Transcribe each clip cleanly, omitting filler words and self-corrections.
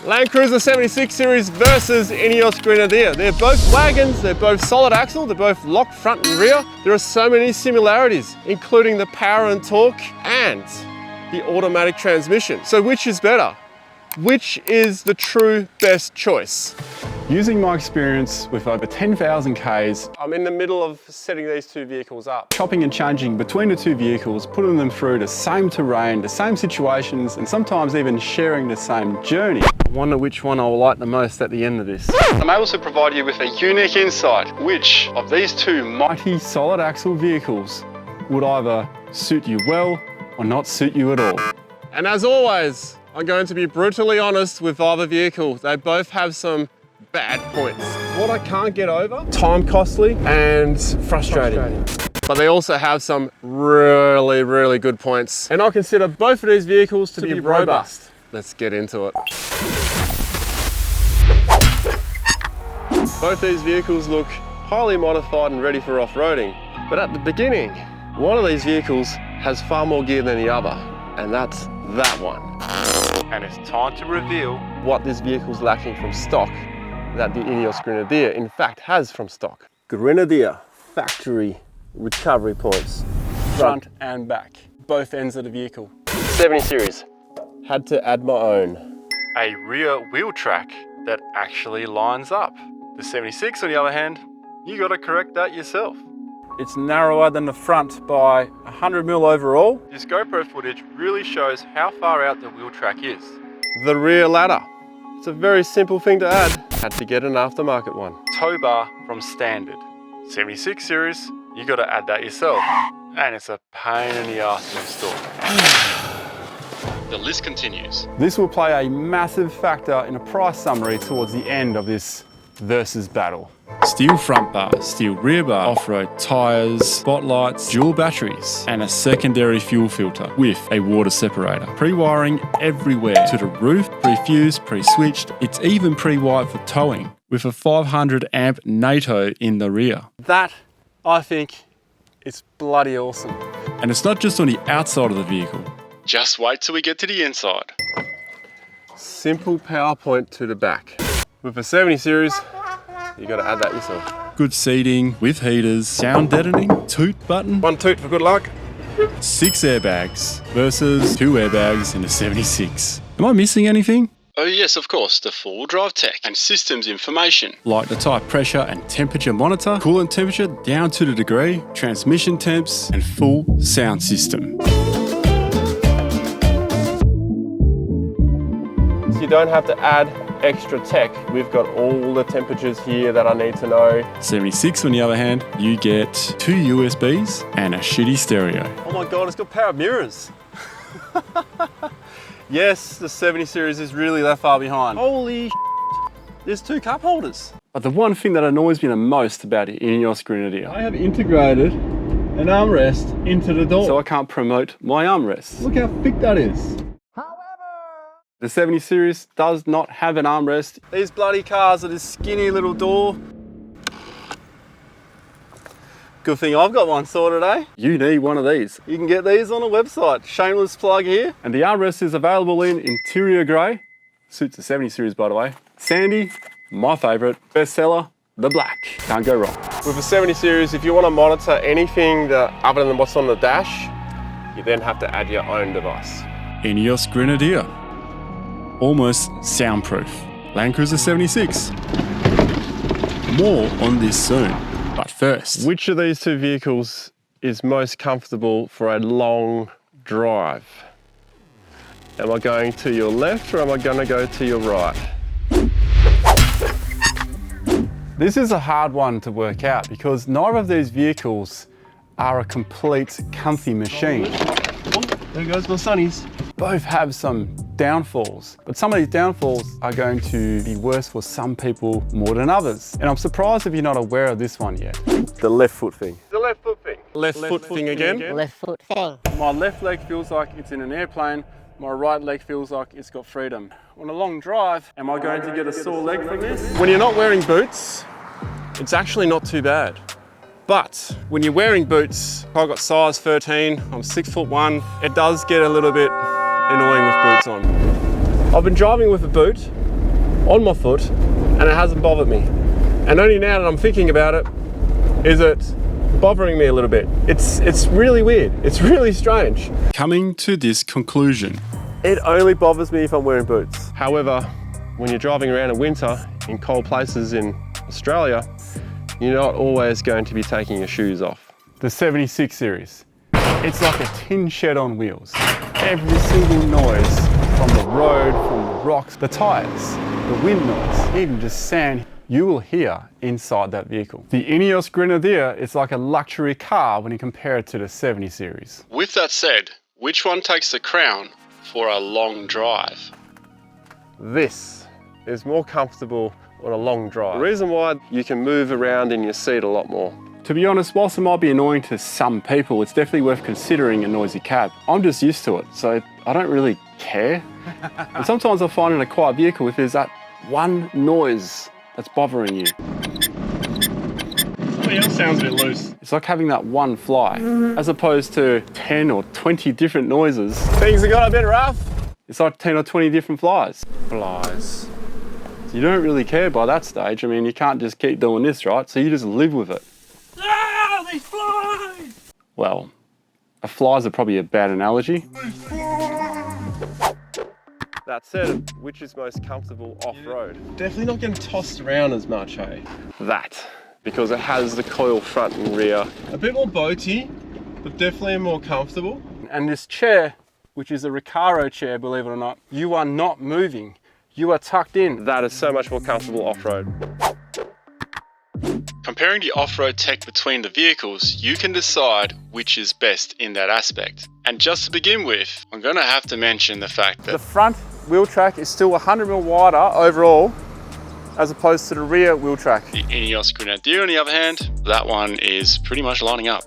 Landcruiser 76 series versus INEOS Grenadier. They're both wagons, they're both solid axle, they're both locked front and rear. There are so many similarities, including the power and torque and the automatic transmission. So which is better? Which is the true best choice? Using my experience with over 10,000 Ks, I'm in the middle of setting these two vehicles up. chopping and changing between the two vehicles, putting them through the same terrain, the same situations, and sometimes even sharing the same journey. I wonder which one I'll like the most at the end of this. I'm able to provide you with a unique insight. Which of these two mighty solid axle vehicles would either suit you well or not suit you at all? And as always, I'm going to be brutally honest with either vehicle. They both have some bad points. What I can't get over, time costly and frustrating. But they also have some really, really good points. And I consider both of these vehicles to be robust. Let's get into it. Both these vehicles look highly modified and ready for off-roading. But at the beginning, one of these vehicles has far more gear than the other, and that's that one. And it's time to reveal what this vehicle's lacking from stock that the INEOS Grenadier in fact has from stock. Grenadier factory recovery points, front and back, both ends of the vehicle. 70 series, had to add my own. A rear wheel track that actually lines up. The 76 on the other hand, you gotta correct that yourself. It's narrower than the front by 100mm overall. This GoPro footage really shows how far out the wheel track is. The rear ladder. It's a very simple thing to add. Had to get an aftermarket one. Tow bar from standard. 76 series, you gotta add that yourself. And it's a pain in the ass to install. The list continues. This will play a massive factor in a price summary towards the end of this versus battle. Steel front bar, steel rear bar, off-road tyres, spotlights, dual batteries, and a secondary fuel filter with a water separator. Pre-wiring everywhere to the roof, pre-fused, pre-switched. It's even pre-wired for towing with a 500 amp NATO in the rear. That, I think, is bloody awesome. And it's not just on the outside of the vehicle. Just wait till we get to the inside. Simple PowerPoint to the back. With a 70 series, you gotta add that yourself. Good seating with heaters, sound deadening, toot button. One toot for good luck. 6 airbags versus 2 airbags in the 76. Am I missing anything? Oh yes, of course, the four-wheel drive tech and systems information. Like the type pressure and temperature monitor, coolant temperature down to the degree, transmission temps, and full sound system. So you don't have to add extra tech. We've got all the temperatures here that I need to know. 76 on the other hand, you get 2 USBs and a shitty stereo. Oh my God, it's got power mirrors. Yes, the 70 series is really that far behind. Holy shit, there's 2 cup holders. But the one thing that annoys me the most about the INEOS Grenadier, I have integrated an armrest into the door. so I can't promote my armrest. Look how thick that is. The 70 series does not have an armrest. These bloody cars are this skinny little door. Good thing I've got one sorted, eh? You need one of these. You can get these on a website. Shameless plug here. And the armrest is available in interior grey. Suits the 70 series, by the way. Sandy, my favourite. Bestseller, the black. Can't go wrong. With a 70 series, if you want to monitor anything other than what's on the dash, you then have to add your own device. INEOS Grenadier. Almost soundproof. Landcruiser 76. More on this soon. But first, Which of these two vehicles is most comfortable for a long drive? Am I going to your left or am I going to go to your right? this is a hard one to work out because neither of these vehicles are a complete comfy machine. Oh, there goes my sunnies. Both have some downfalls, but some of these downfalls are going to be worse for some people more than others. And I'm surprised if you're not aware of this one yet. The left foot thing. The left foot thing. Left foot thing again. Left foot thing. My left leg feels like it's in an airplane. My right leg feels like it's got freedom. On a long drive, am I going to get a sore leg from this? When you're not wearing boots, it's actually not too bad. But when you're wearing boots, I've got size 13, I'm 6'1", it does get a little bit annoying with boots on. I've been driving with a boot on my foot and it hasn't bothered me. And only now that I'm thinking about it, is it bothering me a little bit. It's really weird. It's really strange. Coming to this conclusion. It only bothers me if I'm wearing boots. However, when you're driving around in winter in cold places in Australia, you're not always going to be taking your shoes off. The 76 series. It's like a tin shed on wheels. Every single noise from the road, from the rocks, the tires, the wind noise, even just sand, you will hear inside that vehicle. The INEOS Grenadier is like a luxury car when you compare it to the 70 series. With that said, which one takes the crown for a long drive? This is more comfortable on a long drive. The reason why, you can move around in your seat a lot more. To be honest, whilst it might be annoying to some people, it's definitely worth considering a noisy cab. I'm just used to it, so I don't really care. And sometimes I find in a quiet vehicle, if there's that one noise that's bothering you. Something else sounds a bit loose. It's like having that one fly, as opposed to 10 or 20 different noises. Things have got a bit rough. It's like 10 or 20 different flies. Flies. You don't really care by that stage. I mean, you can't just keep doing this, right? So you just live with it. Ah, these flies! Well, a flies are probably a bad analogy. That said, which is most comfortable off-road? Definitely not getting tossed around as much, hey? That, because it has the coil front and rear. A bit more boaty, but definitely more comfortable. And this chair, which is a Recaro chair, believe it or not, you are not moving. You are tucked in. That is so much more comfortable off-road. Comparing the off-road tech between the vehicles, you can decide which is best in that aspect. And just to begin with, I'm going to have to mention the fact that the front wheel track is still 100mm wider overall, as opposed to the rear wheel track. the INEOS Grenadier, on the other hand, that one is pretty much lining up.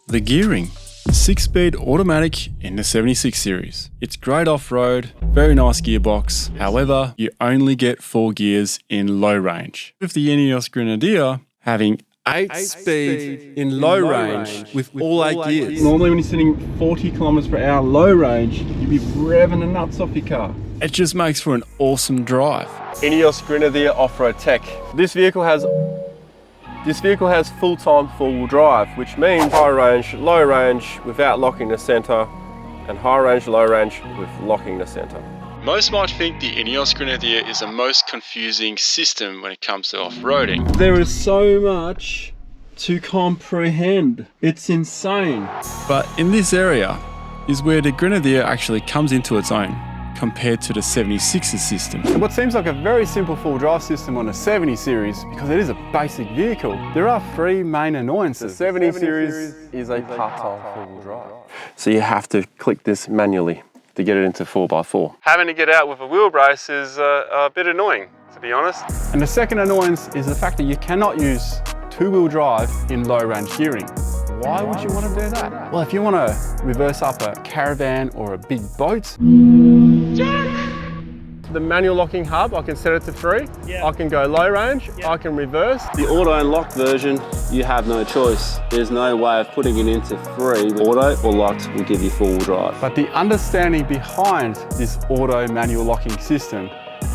The gearing. 6-speed automatic in the 76 series. It's great off-road, very nice gearbox. However, you only get 4 gears in low range. With the INEOS Grenadier having 8-speed in low range with all 8 gears. Normally when you're sitting 40 kilometers per hour low range, you'd be revving the nuts off your car. It just makes for an awesome drive. INEOS Grenadier off-road tech. This vehicle has full-time four-wheel drive, which means high range, low range without locking the center, and high range, low range with locking the center. Most might think the INEOS Grenadier is the most confusing system when it comes to off-roading. There is so much to comprehend. It's insane. But in this area is where the Grenadier actually comes into its own, compared to the 76's system. And what seems like a very simple full drive system on a 70 series, because it is a basic vehicle, there are 3 main annoyances. The 70 series is a part-time four-wheel drive. So you have to click this manually to get it into 4x4. Having to get out with a wheel brace is a bit annoying, to be honest. And the second annoyance is the fact that you cannot use 2-wheel drive in low range gearing. Why would you want to do that? Well, if you want to reverse up a caravan or a big boat. The manual locking hub, I can set it to 3. I can go low range, I can reverse. The auto and locked version, you have no choice. There's no way of putting it into 3. Auto or locked will give you 4-wheel drive. But the understanding behind this auto manual locking system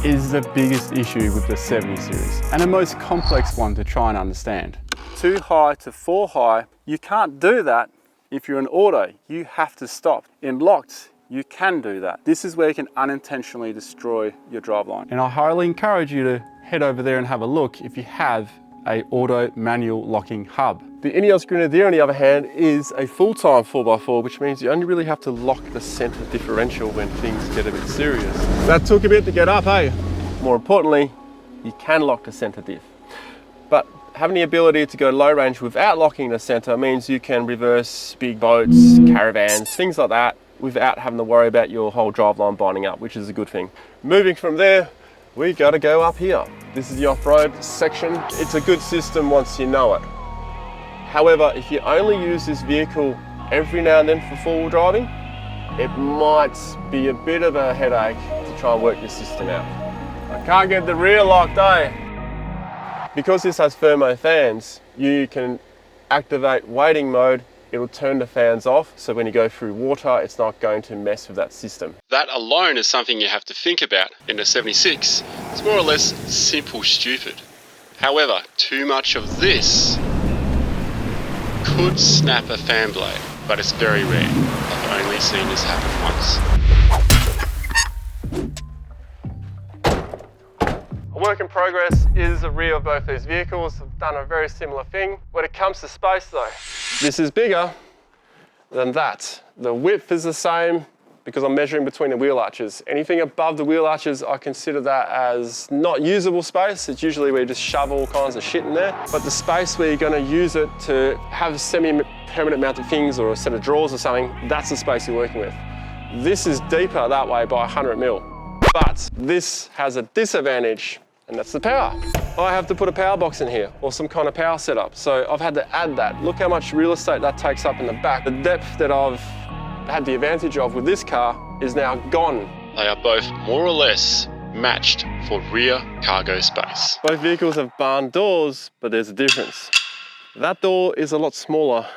is the biggest issue with the 70 series, and the most complex one to try and understand. 2 high to 4 high, you can't do that if you're an auto. You have to stop. In locked, you can do that. This is where you can unintentionally destroy your driveline. And I highly encourage you to head over there and have a look if you have a auto manual locking hub. The INEOS Grenadier, on the other hand, is a full-time 4x4, which means you only really have to lock the center differential when things get a bit serious. That took a bit to get up, hey? More importantly, you can lock the center diff. But having the ability to go low range without locking the center means you can reverse big boats, caravans, things like that, without having to worry about your whole driveline binding up, which is a good thing. Moving from there, we gotta go up here. This is the off-road section. It's a good system once you know it. However, if you only use this vehicle every now and then for four-wheel driving, it might be a bit of a headache to try and work your system out. I can't get the rear locked, eh? Because this has thermo fans, you can activate waiting mode. It'll turn the fans off, so when you go through water, it's not going to mess with that system. That alone is something you have to think about. In the 76, It's more or less simple stupid. However, too much of this could snap a fan blade, but it's very rare. I've only seen this happen once. A work in progress is the rear of both these vehicles. I've done a very similar thing. When it comes to space though, this is bigger than that. The width is the same because I'm measuring between the wheel arches. Anything above the wheel arches, I consider that as not usable space. It's usually where you just shove all kinds of shit in there. But the space where you're gonna use it to have semi-permanent mounted things or a set of drawers or something, that's the space you're working with. This is deeper that way by 100 mil. But this has a disadvantage, and that's the power. I have to put a power box in here or some kind of power setup. So I've had to add that. Look how much real estate that takes up in the back. The depth that I've had the advantage of with this car is now gone. They are both more or less matched for rear cargo space. Both vehicles have barn doors, but there's a difference. That door is a lot smaller,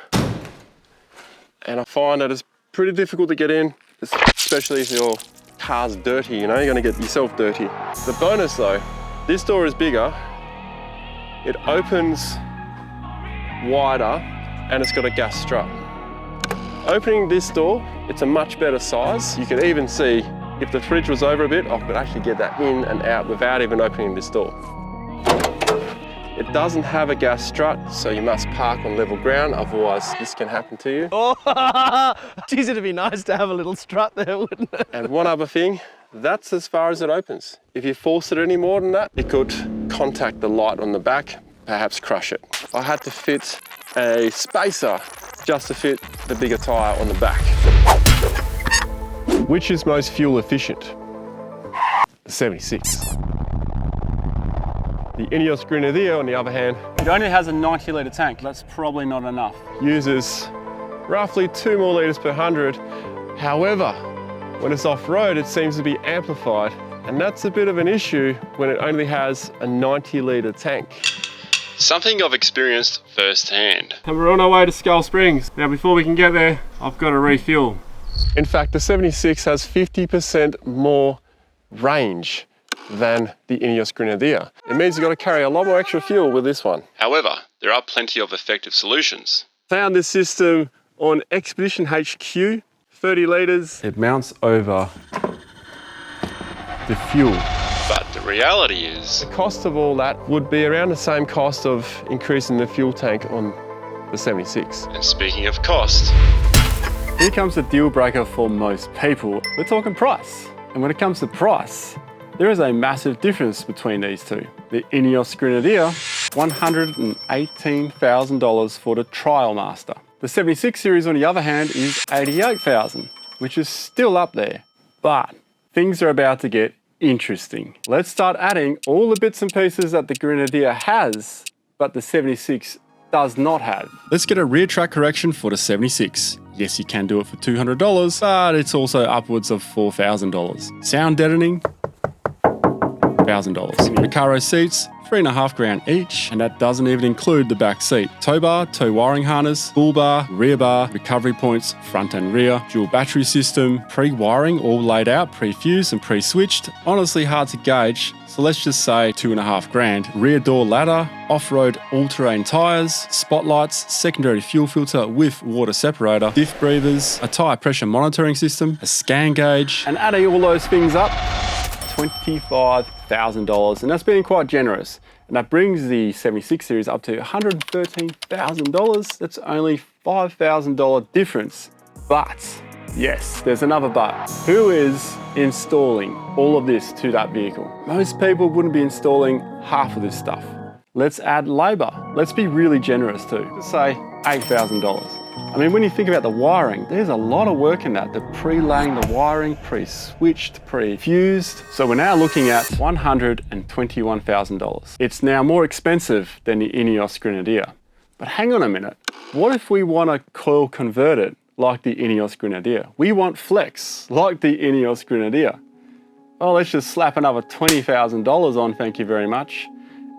and I find that it's pretty difficult to get in, especially if your car's dirty, you know, you're gonna get yourself dirty. The bonus though, this door is bigger, it opens wider, and it's got a gas strut. Opening this door, it's a much better size. You can even see if the fridge was over a bit, I could actually get that in and out without even opening this door. It doesn't have a gas strut, so you must park on level ground, otherwise this can happen to you. Oh, geez, it'd be nice to have a little strut there, wouldn't it? And one other thing, that's as far as it opens. If you force it any more than that, it could contact the light on the back, perhaps crush it. I had to fit a spacer just to fit the bigger tyre on the back. Which is most fuel efficient? The 76. The INEOS Grenadier, on the other hand, It only has a 90 litre tank. That's probably not enough. uses roughly 2 more litres per 100. However, when it's off-road, it seems to be amplified, and that's a bit of an issue when it only has a 90 litre tank. Something I've experienced firsthand. And we're on our way to Skull Springs. Now, before we can get there, I've got to refuel. In fact, the 76 has 50% more range than the INEOS Grenadier. It means you've got to carry a lot more extra fuel with this one. However, there are plenty of effective solutions. Found this system on Expedition HQ, 30 litres. It mounts over the fuel. But the reality is, The cost of all that would be around the same cost of increasing the fuel tank on the 76. and speaking of cost, Here comes the deal breaker for most people. We're talking price. And when it comes to price, there is a massive difference between these two. The INEOS Grenadier, $118,000 for the Trial Master. The 76 series, on the other hand, is $88,000, which is still up there. But things are about to get interesting. Let's start adding all the bits and pieces that the Grenadier has, but the 76 does not have. Let's get a rear track correction for the 76. Yes, you can do it for $200, but it's also upwards of $4,000. Sound deadening, $1,000. Recaro seats, $3.5 grand each, and that doesn't even include the back seat. Tow bar, tow wiring harness, bull bar, rear bar, recovery points, front and rear, dual battery system, pre-wiring all laid out, pre-fused and pre-switched. Honestly hard to gauge, so let's just say $2.5 grand. Rear door ladder, off-road all-terrain tyres, spotlights, secondary fuel filter with water separator, diff breathers, a tyre pressure monitoring system, a scan gauge, and adding all those things up, $25,000, and that's being quite generous. And that brings the 76 series up to $113,000. That's only $5,000 difference. But, yes, there's another but. Who is installing all of this to that vehicle? Most people wouldn't be installing half of this stuff. Let's add labor. Let's be really generous too. Let's say $8,000. I mean, when you think about the wiring, there's a lot of work in that. The pre-laying the wiring, pre-switched, pre-fused. So we're now looking at $121,000. It's now more expensive than the INEOS Grenadier. But hang on a minute. What if we want to coil convert it like the INEOS Grenadier? We want flex like the INEOS Grenadier. Well, let's just slap another $20,000 on, thank you very much.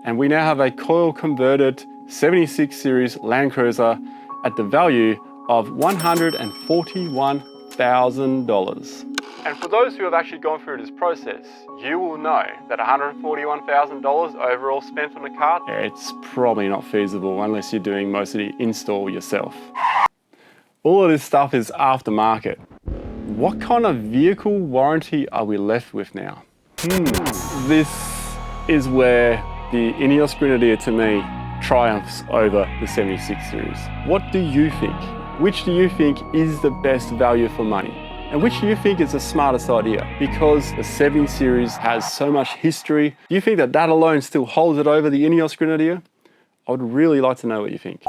And we now have a coil converted 76 series Landcruiser at the value of $141,000. And for those who have actually gone through this process, you will know that $141,000 overall spent on a car, it's probably not feasible unless you're doing most of the install yourself. All of this stuff is aftermarket. What kind of vehicle warranty are we left with now? This is where the INEOS Grenadier, to me, triumphs over the 76 series. What do you think? Which do you think is the best value for money? And which do you think is the smartest idea? Because the 7 series has so much history, do you think that that alone still holds it over the INEOS Grenadier? I would really like to know what you think.